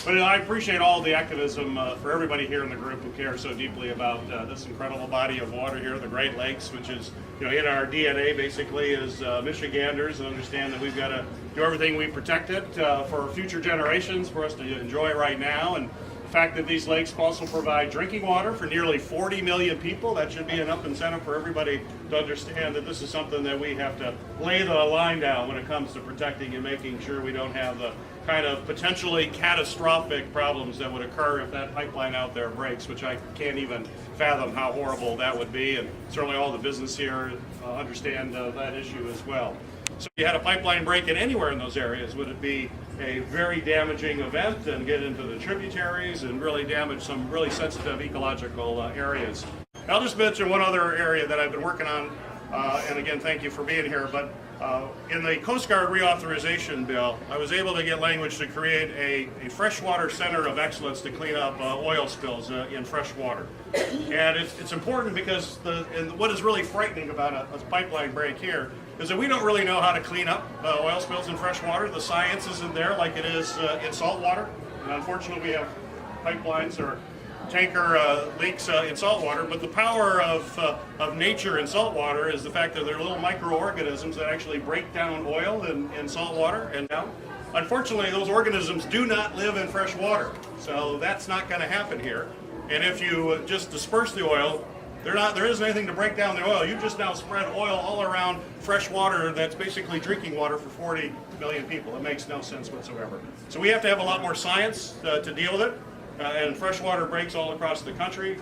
But I appreciate all the activism for everybody here in the group who cares so deeply about this incredible body of water here, the Great Lakes, which is, in our DNA basically as Michiganders, and understand that we've got to do everything we protect it for future generations, for us to enjoy it right now. And the fact that these lakes also provide drinking water for nearly 40 million people, that should be enough incentive for everybody to understand that this is something that we have to lay the line down when it comes to protecting and making sure we don't have the kind of potentially catastrophic problems that would occur if that pipeline out there breaks, which I can't even fathom how horrible that would be, and certainly all the business here understand that issue as well. So if you had a pipeline break in anywhere in those areas, would it be a very damaging event and get into the tributaries and really damage some really sensitive ecological areas? I'll just mention one other area that I've been working on, and again, thank you for being here, but in the Coast Guard reauthorization bill, I was able to get language to create a freshwater center of excellence to clean up oil spills in fresh water. And it's important because what is really frightening about a pipeline break here is that we don't really know how to clean up oil spills in fresh water. The science isn't there like it is in salt water. And unfortunately, we have pipelines or tanker leaks in salt water, but the power of nature in salt water is the fact that there are little microorganisms that actually break down oil in salt water. And now, unfortunately, those organisms do not live in fresh water, so that's not going to happen here. And if you just disperse the oil, there isn't anything to break down the oil. You just now spread oil all around fresh water that's basically drinking water for 40 million people. It makes no sense whatsoever. So we have to have a lot more science to deal with it. And freshwater breaks all across the country.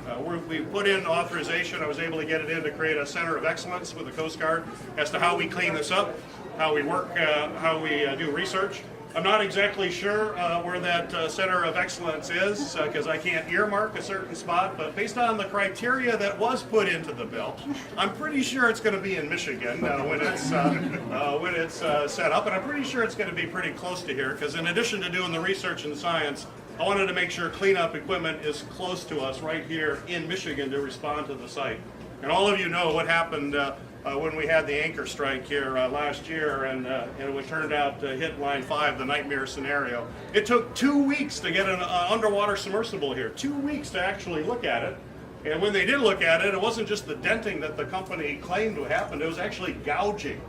We put in authorization. I was able to get it in to create a center of excellence with the Coast Guard as to how we clean this up, how we work, how we do research. I'm not exactly sure where that center of excellence is because I can't earmark a certain spot, but based on the criteria that was put into the bill, I'm pretty sure it's going to be in Michigan when it's set up, and I'm pretty sure it's going to be pretty close to here because in addition to doing the research and science, I wanted to make sure cleanup equipment is close to us right here in Michigan to respond to the site. And all of you know what happened when we had the anchor strike here last year, and it turned out to hit Line 5, the nightmare scenario. It took 2 weeks to get an underwater submersible here, 2 weeks to actually look at it. And when they did look at it, it wasn't just the denting that the company claimed to happen, it was actually gouging.